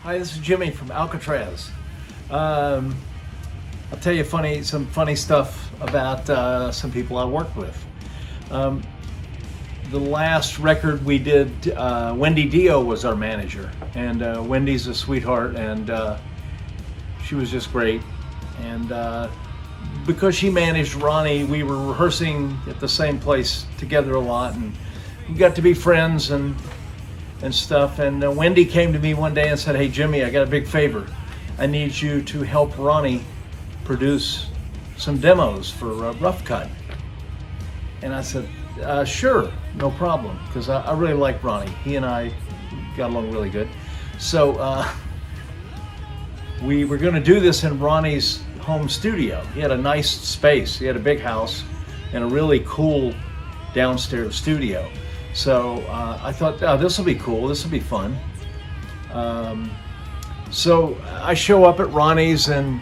Hi, this is Jimmy from Alcatrazz. I'll tell you some funny stuff about some people I worked with. The last record we did, Wendy Dio was our manager, and Wendy's a sweetheart, and she was just great. And because she managed Ronnie, we were rehearsing at the same place together a lot, and we got to be friends and stuff. And Wendy came to me one day and said, "Hey Jimmy, I got a big favor. I need you to help Ronnie produce some demos for Rough Cut." And I said, sure, no problem, because I really like Ronnie. He and I got along really good. So we were going to do this in Ronnie's home studio. He had a nice space. He had a big house and a really cool downstairs studio. So I thought, oh, this will be cool. This will be fun. So I show up at Ronnie's, and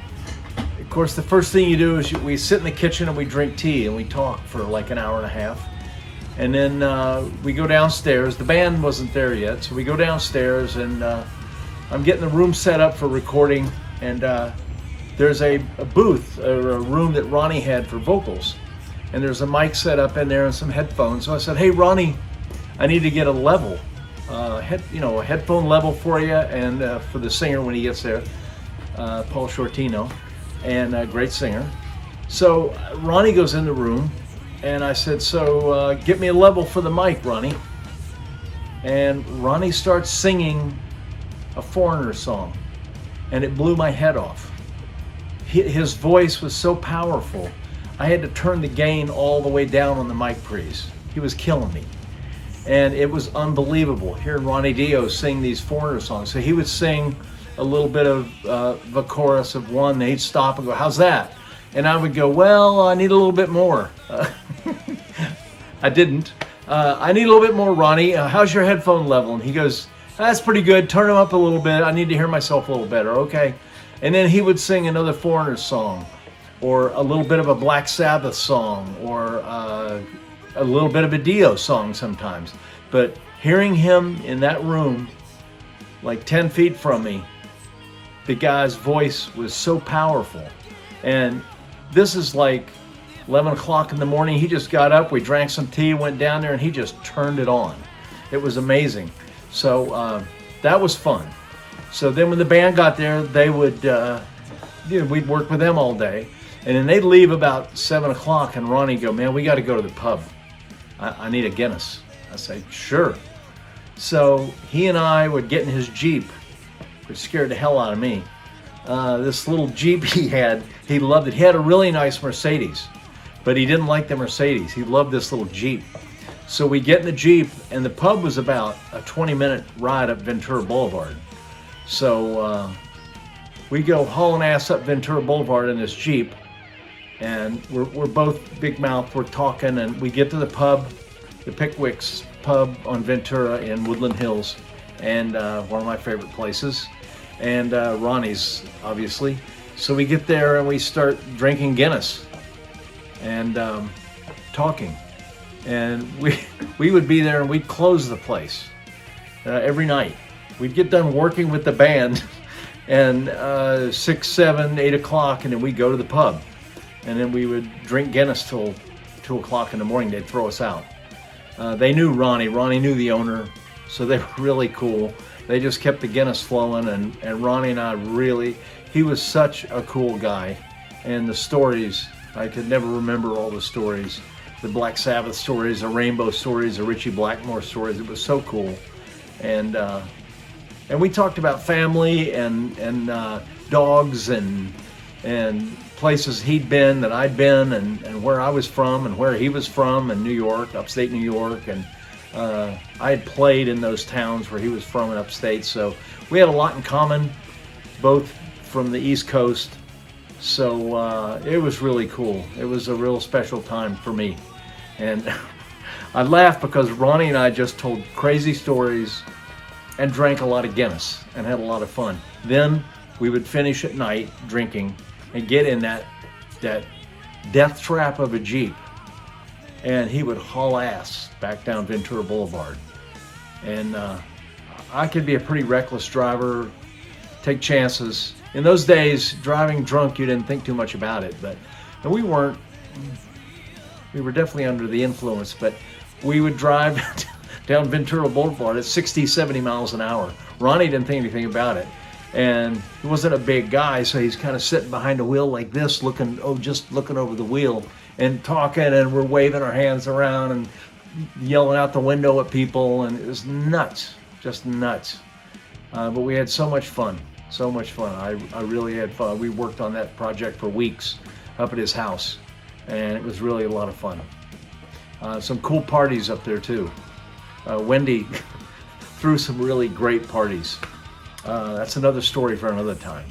of course the first thing you do is we sit in the kitchen and we drink tea and we talk for like an hour and a half. And then we go downstairs. The band wasn't there yet, so we go downstairs, and I'm getting the room set up for recording. And there's a booth, or a room that Ronnie had for vocals. And there's a mic set up in there and some headphones. So I said, "Hey Ronnie, I need to get a level, a headphone level for you, and for the singer when he gets there, Paul Shortino, and a great singer." So Ronnie goes in the room, and I said, "So get me a level for the mic, Ronnie." And Ronnie starts singing a Foreigner song, and it blew my head off. His voice was so powerful. I had to turn the gain all the way down on the mic pre's. He was killing me. And it was unbelievable hearing Ronnie Dio sing these Foreigner songs. So he would sing a little bit of the chorus of one, and he'd stop and go, "How's that?" And I would go, "Well, I need a little bit more." I didn't. "I need a little bit more, Ronnie. How's your headphone level?" And he goes, "That's pretty good. Turn them up a little bit. I need to hear myself a little better." "Okay." And then he would sing another Foreigner song, or a little bit of a Black Sabbath song, or a little bit of a Dio song sometimes. But hearing him in that room, like 10 feet from me, the guy's voice was so powerful. And this is like 11 o'clock in the morning. He just got up, we drank some tea, went down there, and he just turned it on. It was amazing. So that was fun. So then when the band got there, they would, we'd work with them all day. And then they'd leave about 7 o'clock, and Ronnie go, "Man, we got to go to the pub. I need a Guinness." I say, "Sure." So he and I would get in his Jeep, which scared the hell out of me. This little Jeep he had, he loved it. He had a really nice Mercedes, but he didn't like the Mercedes. He loved this little Jeep. So we get in the Jeep, and the pub was about a 20-minute ride up Ventura Boulevard. So we go hauling ass up Ventura Boulevard in this Jeep, and we're both big mouth, we're talking, and we get to the pub, the Pickwick's pub on Ventura in Woodland Hills, and one of my favorite places, and Ronnie's, obviously. So we get there and we start drinking Guinness and talking, and we would be there and we'd close the place every night. We'd get done working with the band and 6, 7, 8 o'clock, and then we'd go to the pub. And then we would drink Guinness till 2 o'clock in the morning. They'd throw us out. They knew Ronnie. Ronnie knew the owner, so they were really cool. They just kept the Guinness flowing, and Ronnie and I really, he was such a cool guy. And the stories, I could never remember all the stories. The Black Sabbath stories, the Rainbow stories, the Richie Blackmore stories. It was so cool. And we talked about family and dogs and places he'd been, that I'd been, and where I was from and where he was from in New York, upstate New York. And I had played in those towns where he was from in upstate. So we had a lot in common, both from the East Coast. So it was really cool. It was a real special time for me. And I laughed because Ronnie and I just told crazy stories and drank a lot of Guinness and had a lot of fun. Then we would finish at night drinking and get in that death trap of a Jeep, and he would haul ass back down Ventura Boulevard. And I could be a pretty reckless driver. take chances. In those days, driving drunk, you didn't think too much about it, and we weren't. We were definitely under the influence, but we would drive down Ventura Boulevard at 60, 70 miles an hour. Ronnie didn't think anything about it. And he wasn't a big guy, so he's kind of sitting behind the wheel like this, just looking over the wheel and talking, and we're waving our hands around and yelling out the window at people, and it was nuts, just nuts. But we had so much fun, so much fun. I really had fun. We worked on that project for weeks up at his house, and it was really a lot of fun. Some cool parties up there too. Wendy threw some really great parties. That's another story for another time.